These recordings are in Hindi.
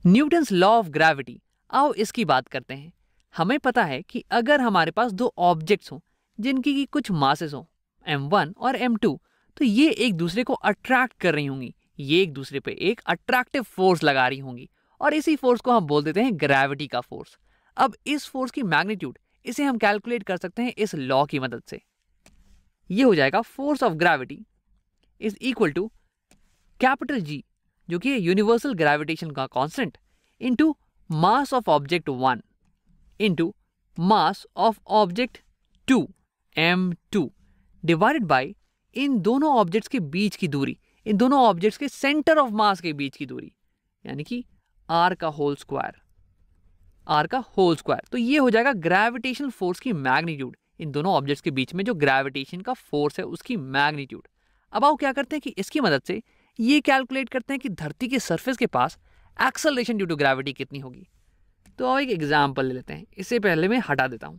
न्यूटन्स लॉ ऑफ ग्रेविटी, आओ इसकी बात करते हैं। हमें पता है कि अगर हमारे पास दो ऑब्जेक्ट्स हों जिनकी की कुछ मासेस हों m1 और m2, तो ये एक दूसरे को अट्रैक्ट कर रही होंगी, ये एक दूसरे पे एक अट्रैक्टिव फोर्स लगा रही होंगी और इसी फोर्स को हम बोल देते हैं ग्रेविटी का फोर्स। अब इस फोर्स की मैग्नीट्यूड इसे हम कैलकुलेट कर सकते हैं इस लॉ की मदद से। ये हो जाएगा force of gravity is equal to capital G, जो कि यूनिवर्सल ग्रेविटेशन का constant, into mass of object 1 into mass of object 2 m2 divided by इन दोनों ऑब्जेक्ट्स के बीच की दूरी, इन दोनों ऑब्जेक्ट्स के सेंटर ऑफ मास के बीच की दूरी, यानी कि r का होल स्क्वायर, r का होल स्क्वायर। तो ये हो जाएगा ग्रेविटेशनल फोर्स की मैग्नीट्यूड, इन दोनों ऑब्जेक्ट्स के बीच में जो ग्रेविटेशन का फोर्स है उसकी मैग्नीट्यूड। अब आओ क्या करते हैं कि इसकी मदद से ये कैलकुलेट करते हैं कि धरती के सरफेस के पास एक्सेलरेशन ड्यू टू ग्रेविटी कितनी होगी। तो आओ एक एग्जांपल ले लेते हैं। इससे पहले मैं हटा देता हूं।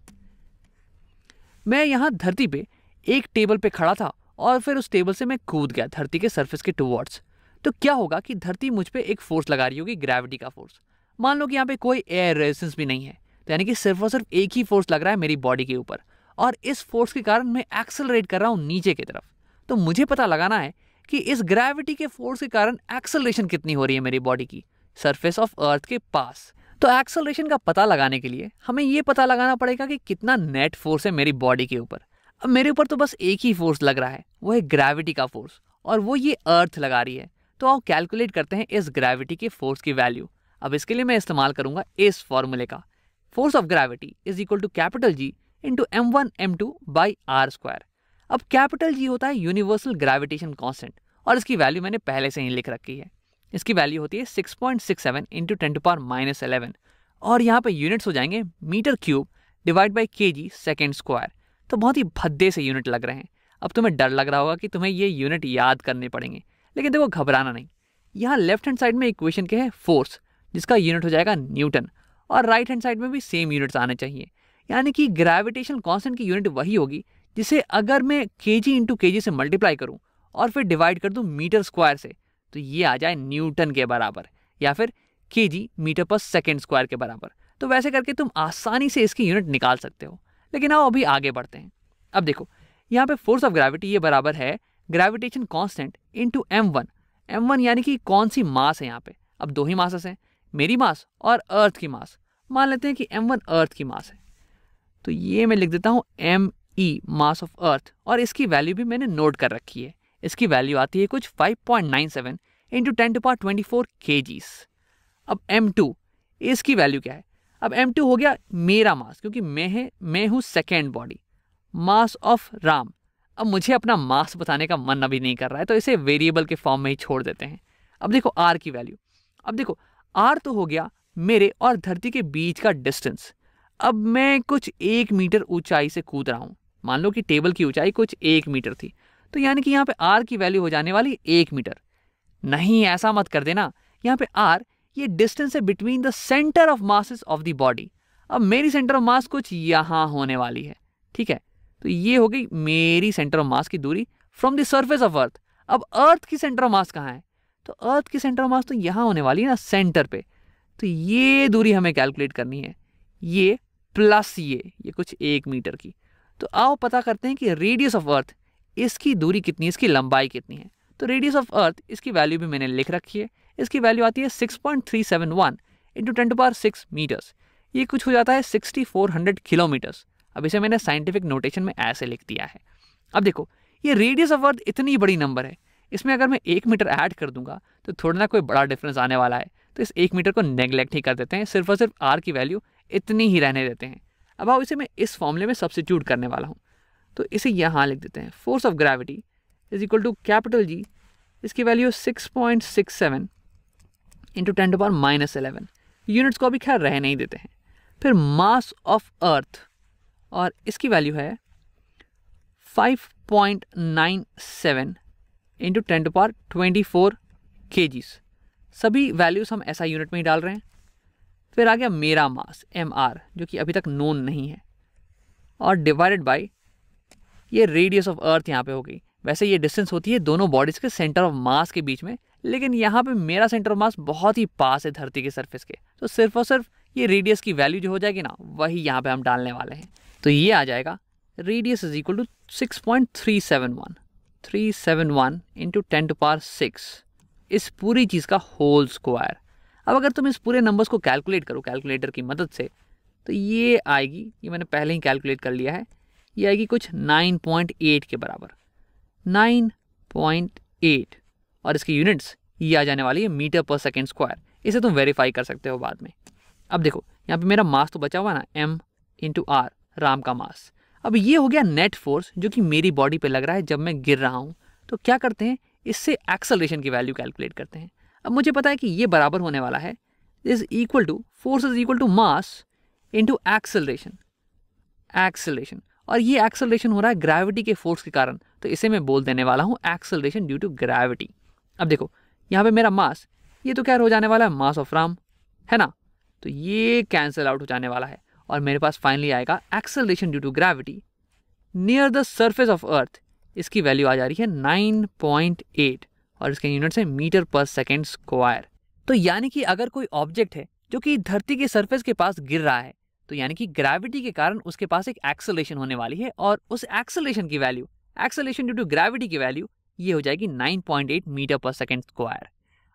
मैं यहां धरती पे एक टेबल पे खड़ा था और फिर उस टेबल से मैं कूद गया धरती के सरफेस के टुवर्ड्स। तो क्या होगा कि धरती मुझ पे एक फोर्स लगा रही होगी, ग्रेविटी का फोर्स। मान लो कि यहाँ पे कोई एयर रेजिस्टेंस भी नहीं है, तो यानी कि सिर्फ और सिर्फ एक ही फोर्स लग रहा है मेरी बॉडी के ऊपर, और इस फोर्स के कारण मैं एक्सेलरेट कर रहा हूँ नीचे की तरफ। तो मुझे पता लगाना है कि इस ग्रेविटी के फोर्स के कारण एक्सेलरेशन कितनी हो रही है मेरी बॉडी की सरफेस ऑफ अर्थ के पास। तो एक्सेलरेशन का पता लगाने के लिए हमें ये पता लगाना पड़ेगा कि कितना नेट फोर्स है मेरी बॉडी के ऊपर। अब मेरे ऊपर तो बस एक ही फोर्स लग रहा है, वो है ग्रेविटी का फोर्स, और वो ये अर्थ लगा रही है। तो आओ कैलकुलेट करते हैं इस ग्रेविटी के फोर्स की वैल्यू। अब इसके लिए मैं इस्तेमाल करूंगा इस फॉर्मूले का, force of gravity is equal to capital G into m1 m2 by R square. अब कैपिटल जी होता है यूनिवर्सल ग्रेविटेशन कांस्टेंट, और इसकी वैल्यू मैंने पहले से ही लिख रखी है। इसकी वैल्यू होती है 6.67 इंटू 10⁻⁻11, और यहाँ पे यूनिट्स हो जाएंगे metre cube divide by kg second square. तो बहुत ही भद्दे से यूनिट लग रहे हैं। अब तुम्हें डर लग रहा होगा कि तुम्हें ये यूनिट याद करने पड़ेंगे, लेकिन देखो घबराना नहीं। यहाँ लेफ्ट हैंड साइड में इक्वेशन के है फोर्स, जिसका यूनिट हो जाएगा न्यूटन, और राइट हैंड साइड में भी सेम यूनिट्स आने चाहिए। यानी कि ग्रेविटेशन कांस्टेंट की यूनिट वही होगी जिसे अगर मैं kg इंटू kg से मल्टीप्लाई करूं और फिर डिवाइड कर दूं मीटर स्क्वायर से, तो ये आ जाए न्यूटन के बराबर, या फिर kg metre per second square के बराबर। तो वैसे करके तुम आसानी से इसकी यूनिट निकाल सकते हो। लेकिन आओ अभी आगे बढ़ते हैं। अब देखो यहाँ पे फोर्स ऑफ ग्रेविटी ये बराबर है gravitation constant into m1। m1 यानी कि कौन सी मास है यहाँ पे। अब दो ही मासेस हैं, मेरी मास और अर्थ की मास। मान लेते हैं कि m1 अर्थ की मास है, तो ये मैं लिख देता हूँ me मास ऑफ अर्थ, और इसकी वैल्यू भी मैंने नोट कर रखी है। इसकी वैल्यू आती है कुछ 5.97 इंटू 10⁻24 kgs। अब m2 इसकी वैल्यू क्या है। अब m2 हो गया मेरा मास, क्योंकि मैं हूं second body, mass of Ram. अब मुझे अपना मास बताने का मन अभी नहीं कर रहा है, तो इसे वेरिएबल के फॉर्म में ही छोड़ देते हैं। अब देखो r की वैल्यू। अब देखो r तो हो गया मेरे और धरती के बीच का डिस्टेंस। अब मैं कुछ 1 मीटर ऊंचाई से कूद रहा हूं। मान लो कि टेबल की ऊंचाई कुछ 1 मीटर थी, तो यानी कि यहाँ पे r की वैल्यू हो जाने वाली 1 मीटर। नहीं, ऐसा मत कर देना। यहाँ पे r ये डिस्टेंस है between the centre of masses of the body. अब मेरी सेंटर ऑफ मास कुछ यहाँ होने वाली है, ठीक है। तो ये हो गई मेरी सेंटर ऑफ मास की दूरी फ्रॉम द सरफेस ऑफ अर्थ। अब अर्थ की सेंटर ऑफ मास कहाँ है, तो अर्थ की सेंटर ऑफ मास तो यहाँ होने वाली है ना, सेंटर पे। तो ये दूरी हमें कैलकुलेट करनी है, ये प्लस ये कुछ 1 मीटर की। तो आओ पता करते हैं कि रेडियस ऑफ अर्थ इसकी दूरी कितनी है, इसकी लंबाई कितनी है। तो रेडियस ऑफ अर्थ इसकी वैल्यू भी मैंने लिख रखी है। इसकी वैल्यू आती है 6.371 इंटू 10⁻6 मीटर्स। ये कुछ हो जाता है 6400 किलोमीटर्स। अब इसे मैंने साइंटिफिक नोटेशन में ऐसे लिख दिया है। अब देखो ये रेडियस ऑफ अर्थ इतनी बड़ी नंबर है, इसमें अगर मैं 1 मीटर ऐड कर दूंगा तो थोड़ा ना कोई बड़ा डिफरेंस आने वाला है। तो इस 1 मीटर को नेग्लेक्ट ही कर देते हैं, सिर्फ और सिर्फ आर की वैल्यू इतनी ही रहने देते हैं। अब आओ इसे मैं इस फॉर्मूले में सब्स्टिट्यूट करने वाला हूँ, तो इसे यहाँ लिख देते हैं। Force of gravity is equal to capital G, इसकी वैल्यू 6.67 इंटू 10⁻11। यूनिट्स को अभी खैर रह नहीं देते हैं। फिर मास ऑफ अर्थ, और इसकी वैल्यू है 5.97 इंटू 10⁻24 kgs। सभी वैल्यूज हम ऐसा यूनिट में ही डाल रहे हैं। फिर आ गया मेरा मास mr, जो कि अभी तक नोन नहीं है, और डिवाइडेड बाय ये रेडियस ऑफ अर्थ यहाँ पे हो गई। वैसे ये डिस्टेंस होती है दोनों बॉडीज के सेंटर ऑफ मास के बीच में, लेकिन यहाँ पे मेरा सेंटर ऑफ मास बहुत ही पास है धरती के सरफेस के, तो सिर्फ और सिर्फ ये रेडियस की वैल्यू जो हो जाएगी ना, वही यहाँ पे हम डालने वाले हैं। तो ये आ जाएगा radius is equal to 6.371 into 10⁻⁶, इस पूरी चीज़ का होल स्क्वायर। अब अगर तुम इस पूरे नंबर्स को कैलकुलेट करो कैलकुलेटर की मदद से, तो ये आएगी, ये मैंने पहले ही कैलकुलेट कर लिया है, ये आएगी कुछ 9.8 के बराबर, 9.8, और इसकी यूनिट्स ये आ जाने वाली है मीटर पर सेकेंड स्क्वायर। इसे तुम वेरीफाई कर सकते हो बाद में। अब देखो यहाँ पे मेरा मास तो बचा हुआ ना, m इंटू आर, राम का मास। अब ये हो गया नेट फोर्स जो कि मेरी बॉडी पे लग रहा है जब मैं गिर रहा हूँ। तो क्या करते हैं, इससे एक्सेलरेशन की वैल्यू कैलकुलेट करते हैं। अब मुझे पता है कि ये बराबर होने वाला है is equal to force is equal to mass into acceleration, और ये एक्सेलरेशन हो रहा है ग्रेविटी के फोर्स के कारण, तो इसे मैं बोल देने वाला हूँ एक्सेलरेशन ड्यू टू ग्रेविटी। अब देखो यहाँ पे मेरा मास, ये तो क्या हो जाने वाला है, मास ऑफ राम है ना, तो ये कैंसिल आउट हो जाने वाला है, और मेरे पास फाइनली आएगा acceleration due to gravity near the surface of earth. इसकी वैल्यू आ जा रही है 9.8, और इसके यूनिट्स है मीटर पर सेकेंड स्क्वायर। तो यानी कि अगर कोई ऑब्जेक्ट है जो कि धरती के सरफेस के पास गिर रहा है, तो यानी कि ग्रेविटी के कारण उसके पास एक एक्सेलरेशन होने वाली है, और उस एक्सेलरेशन की value, acceleration due to gravity की वैल्यू ये हो जाएगी 9.8 मीटर पर सेकेंड स्क्वायर।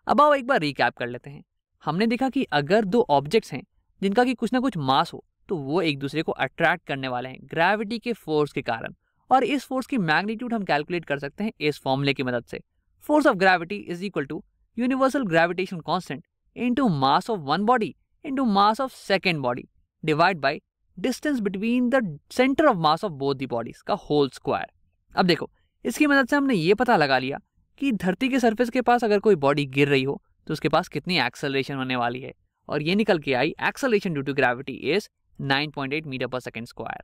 अब आओ एक बार रिकैप कर लेते हैं। हमने देखा कि अगर दो ऑब्जेक्ट्स हैं जिनका कि कुछ ना कुछ मास हो, तो वो एक दूसरे को अट्रैक्ट करने वाले हैं ग्रेविटी के फोर्स के कारण, और इस फोर्स की मैग्नीट्यूड हम कैलकुलेट कर सकते हैं इस फॉर्मूले की मदद से। Force of gravity is equal to universal gravitation constant into mass of one body into mass of second body divide by distance between the centre of mass of both the bodies का होल स्क्वायर। अब देखो इसकी मदद से हमने ये पता लगा लिया कि धरती के सरफेस के पास अगर कोई बॉडी गिर रही हो तो उसके पास कितनी एक्सेलरेशन होने वाली है, और ये निकल के आई acceleration due to gravity is 9.8 metre per second square.